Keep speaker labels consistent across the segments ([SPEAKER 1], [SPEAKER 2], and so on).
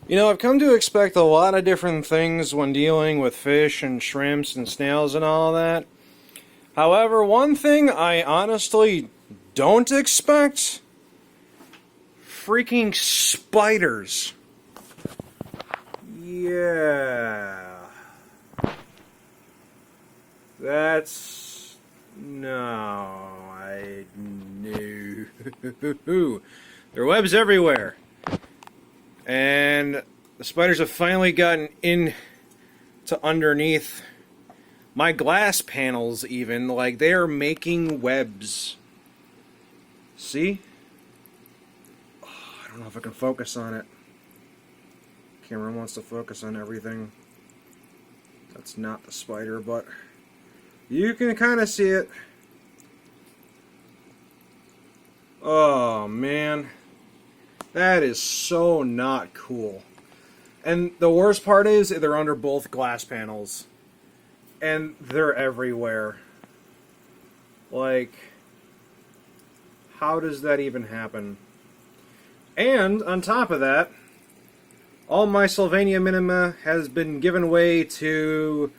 [SPEAKER 1] You know, I've come to expect a lot of different things when dealing with fish and shrimps and snails and all that. However, one thing I honestly don't expect: freaking spiders. Yeah. That's... no, I knew. There are webs everywhere. And the spiders have finally gotten in to underneath my glass panels even. Like, they are making webs. See? Oh, I don't know if I can focus on it. Camera wants to focus on everything. That's not the spider, but you can kind of see it. Oh, man. That is so not cool. And the worst part is they're under both glass panels. And they're everywhere. Like, how does that even happen? And on top of that, all my Sylvania minima has been given away to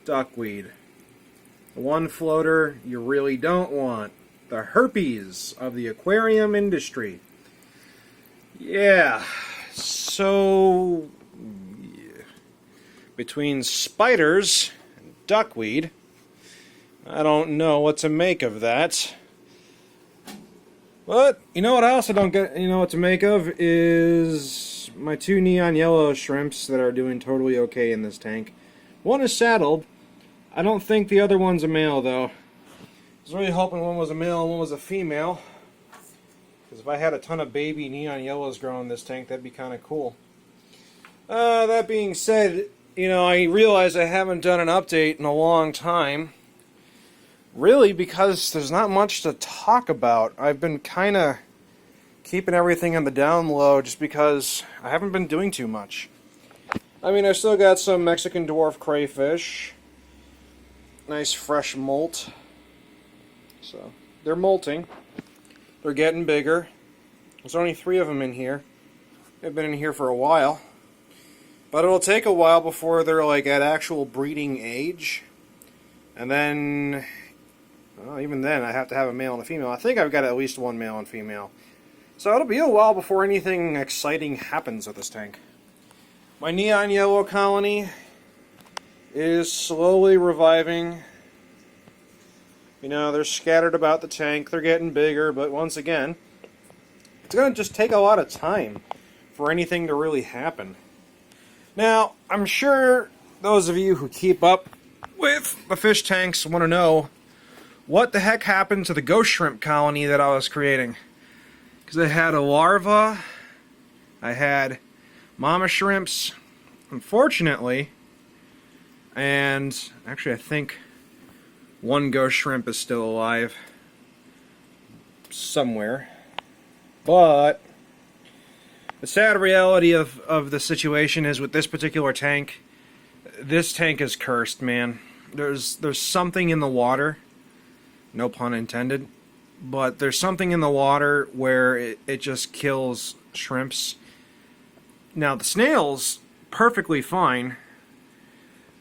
[SPEAKER 1] duckweed. The one floater you really don't want. The herpes of the aquarium industry. Yeah, so yeah. Between spiders and duckweed, I don't know what to make of that. But you know what I also don't know what to make of is my two neon yellow shrimps that are doing totally okay in this tank. One is saddled. I don't think the other one's a male though. I was really hoping one was a male and one was a female. Because if I had a ton of baby neon yellows growing in this tank, that'd be kind of cool. That being said, you know, I realize I haven't done an update in a long time. Really, because there's not much to talk about. I've been kind of keeping everything on the down low just because I haven't been doing too much. I mean, I've still got some Mexican dwarf crayfish. Nice fresh molt. So, they're molting. They're getting bigger. There's only 3 of them in here. They've been in here for a while. But it'll take a while before they're like at actual breeding age. And then, well, even then I have to have a male and a female. I think I've got at least one male and female. So it'll be a while before anything exciting happens with this tank. My neon yellow colony is slowly reviving. You know, they're scattered about the tank, they're getting bigger, but once again, it's going to just take a lot of time for anything to really happen. Now, I'm sure those of you who keep up with the fish tanks want to know what the heck happened to the ghost shrimp colony that I was creating. Because I had a larva, I had mama shrimps, unfortunately, and actually I think one ghost shrimp is still alive somewhere. But the sad reality of the situation is with this particular tank, this tank is cursed, man. There's something in the water, no pun intended, but there's something in the water where it just kills shrimps. Now the snails, perfectly fine.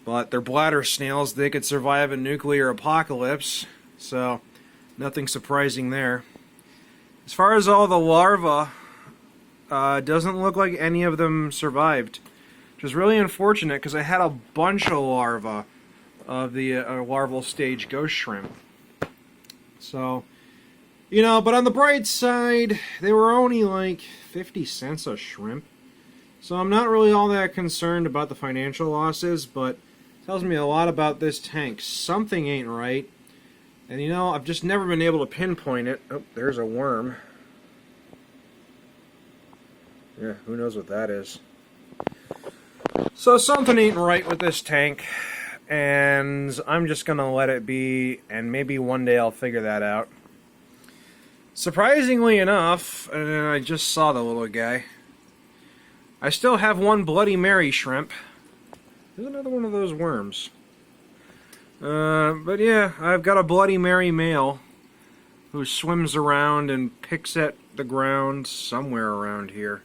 [SPEAKER 1] But they're bladder snails, they could survive a nuclear apocalypse, so nothing surprising there. As far as all the larvae, doesn't look like any of them survived. Which is really unfortunate, because I had a bunch of larvae of the larval stage ghost shrimp. So, you know, but on the bright side, they were only like 50 cents a shrimp. So I'm not really all that concerned about the financial losses, but tells me a lot about this tank. Something ain't right. And you know, I've just never been able to pinpoint it. Oh, there's a worm. Yeah, who knows what that is. So something ain't right with this tank. And I'm just gonna let it be, and maybe one day I'll figure that out. Surprisingly enough, and I just saw the little guy, I still have one Bloody Mary shrimp. There's another one of those worms. But yeah, I've got a Bloody Mary male who swims around and picks at the ground somewhere around here.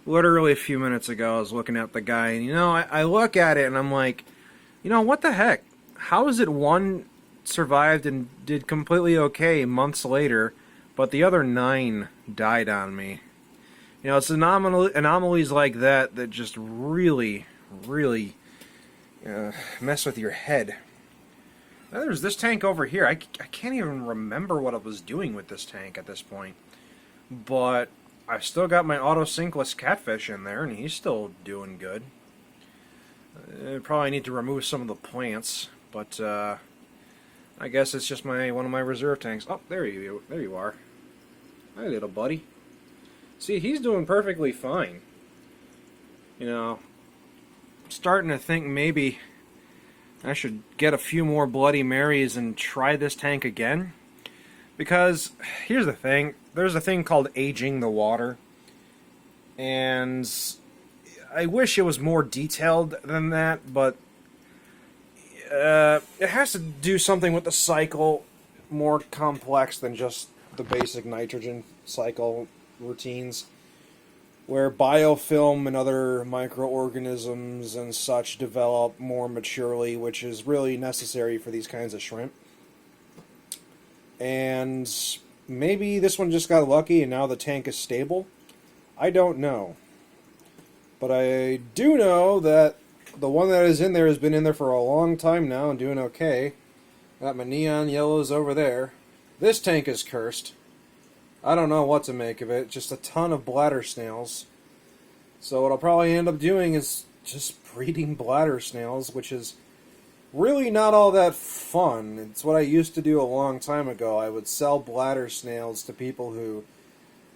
[SPEAKER 1] literally a few minutes ago, I was looking at the guy, and I look at it and I'm like, what the heck? How is it one survived and did completely okay months later, but the other 9 died on me? It's anomalies like that that just really, really mess with your head. Now there's this tank over here. I can't even remember what I was doing with this tank at this point. But I've still got my auto-sinkless catfish in there, and he's still doing good. I probably need to remove some of the plants, but I guess it's just one of my reserve tanks. Oh, there you are. Hi, little buddy. See, he's doing perfectly fine. Starting to think maybe I should get a few more Bloody Marys and try this tank again. Because, here's the thing, there's a thing called aging the water. And I wish it was more detailed than that, but it has to do something with the cycle more complex than just the basic nitrogen cycle routines, where biofilm and other microorganisms and such develop more maturely, which is really necessary for these kinds of shrimp. And maybe this one just got lucky and now the tank is stable. I don't know. But I do know that the one that is in there has been in there for a long time now and doing okay. Got my neon yellows over there. This tank is cursed. I don't know what to make of it. Just a ton of bladder snails. So what I'll probably end up doing is just breeding bladder snails, which is really not all that fun. It's what I used to do a long time ago. I would sell bladder snails to people who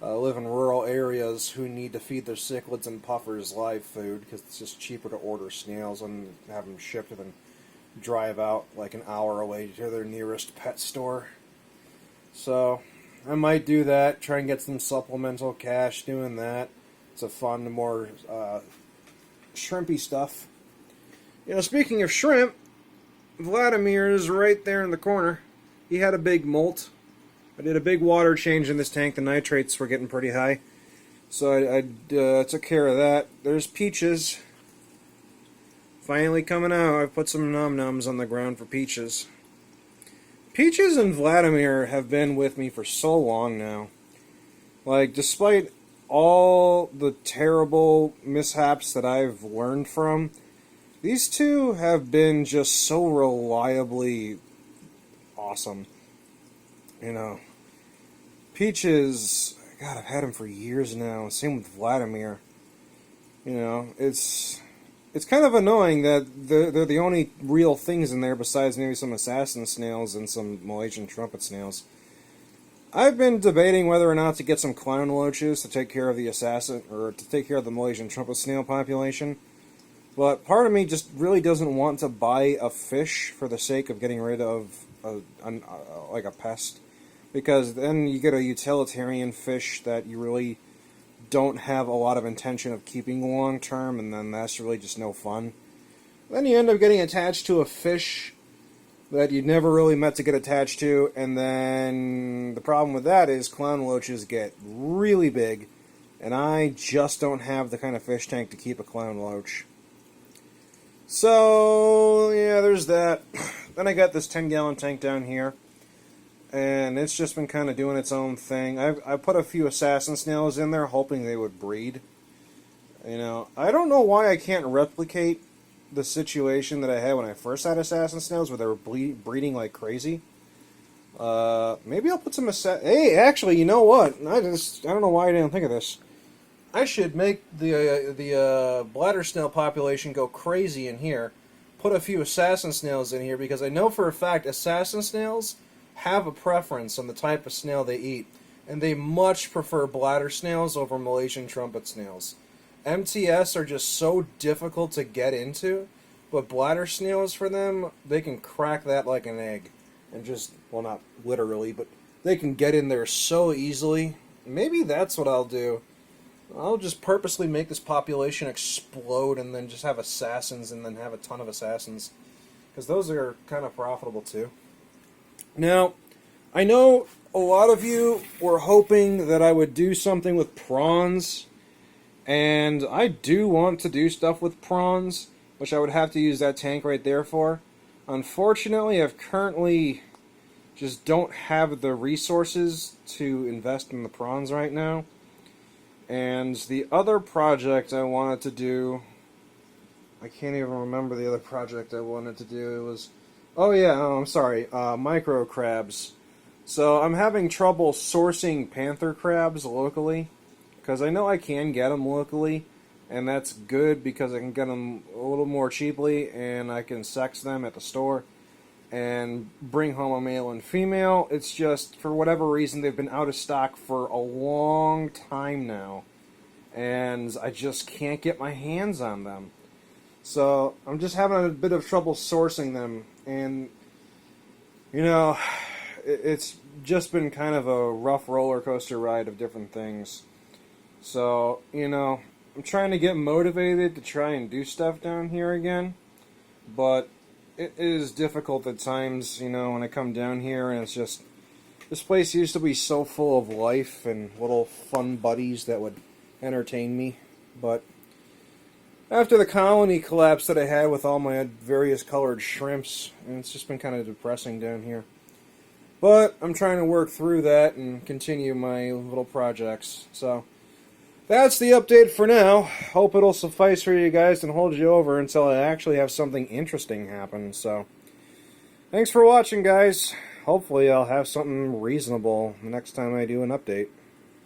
[SPEAKER 1] live in rural areas who need to feed their cichlids and puffers live food, because it's just cheaper to order snails and have them shipped than drive out like an hour away to their nearest pet store. So I might do that, try and get some supplemental cash doing that. It's a fun, more shrimpy stuff. Speaking of shrimp, Vladimir is right there in the corner. He had a big molt. I did a big water change in this tank. The nitrates were getting pretty high. So I took care of that. There's Peaches. Finally coming out. I've put some num-nums on the ground for Peaches. Peaches and Vladimir have been with me for so long now. Like, despite all the terrible mishaps that I've learned from, these two have been just so reliably awesome. Peaches, God, I've had him for years now. Same with Vladimir. It's kind of annoying that they're the only real things in there besides maybe some assassin snails and some Malaysian trumpet snails. I've been debating whether or not to get some clown loaches to take care of the assassin, or to take care of the Malaysian trumpet snail population. But part of me just really doesn't want to buy a fish for the sake of getting rid of like a pest, because then you get a utilitarian fish that you really don't have a lot of intention of keeping long term, and then that's really just no fun. Then you end up getting attached to a fish that you never really meant to get attached to, and then the problem with that is clown loaches get really big, and I just don't have the kind of fish tank to keep a clown loach. So, yeah, there's that. Then I got this 10-gallon tank down here, and it's just been kind of doing its own thing. I put a few assassin snails in there, hoping they would breed. I don't know why I can't replicate the situation that I had when I first had assassin snails, where they were breeding like crazy. Maybe I'll put some Hey, actually, you know what? I don't know why I didn't think of this. I should make the bladder snail population go crazy in here. Put a few assassin snails in here, because I know for a fact assassin snails have a preference on the type of snail they eat, and they much prefer bladder snails over Malaysian trumpet snails. MTS are just so difficult to get into, but bladder snails, for them, they can crack that like an egg. And just, well, not literally, but they can get in there so easily. Maybe that's what I'll do. I'll just purposely make this population explode and then just have assassins and then have a ton of assassins. Because those are kind of profitable too. Now, I know a lot of you were hoping that I would do something with prawns And I do want to do stuff with prawns, which I would have to use that tank right there for. Unfortunately, I've currently just don't have the resources to invest in the prawns right now. And the other project I wanted to do, I can't even remember the other project I wanted to do. It was, oh yeah, oh, I'm sorry, micro crabs. So I'm having trouble sourcing panther crabs locally, because I know I can get them locally, and that's good because I can get them a little more cheaply, and I can sex them at the store and bring home a male and female. It's just, for whatever reason, they've been out of stock for a long time now, and I just can't get my hands on them. So I'm just having a bit of trouble sourcing them, and you know, it's just been kind of a rough roller coaster ride of different things. So, you know, I'm trying to get motivated to try and do stuff down here again, but it is difficult at times, you know, when I come down here and it's just, this place used to be so full of life and little fun buddies that would entertain me, but after the colony collapse that I had with all my various colored shrimps, and it's just been kind of depressing down here. But I'm trying to work through that and continue my little projects. So that's the update for now. Hope it'll suffice for you guys and hold you over until I actually have something interesting happen. So thanks for watching, guys. Hopefully I'll have something reasonable the next time I do an update.